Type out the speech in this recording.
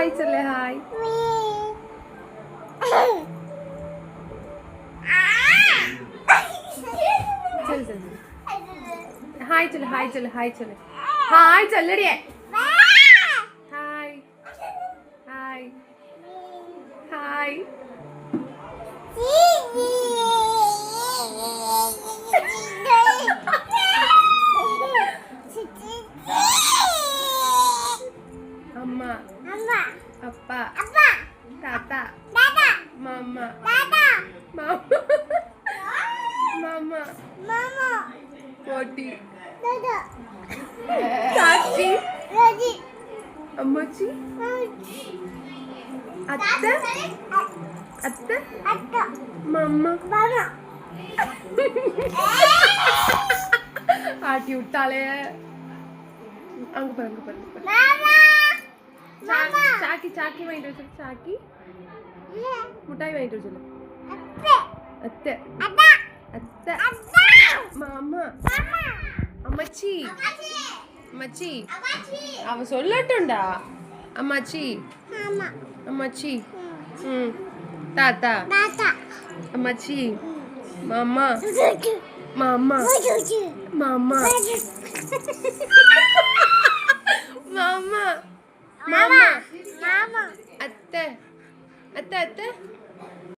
हाय चले हाय चल चल हाय चले हाय चले हाय चले हाय चल रही है हाय हाय हाय अम्मा अम्मा अप्पा अप्पा ताता दादा मामा दादा मामा मामा मामा पोटी दादा चाची दादी अम्मची अत्ते अत्ते अत्ता मामा मामा आटी उठाले अंग पर मामा चाकी चाकी वाइट चल चाकी मिठाई वाइट चल अत्ते अत्ते अत्ता अत्ते अत्ता मामा मामा अम्मची अम्माची अम्मची अम्माची அவ சொல்லட்டும்டா அம்மாச்சி मामा அம்மாச்சி தாத்தா दादा அம்மாச்சி மாமா दुदू மாமா दुदू மாமா மாமா मामा मामा அத்தை அத்தை அத்தை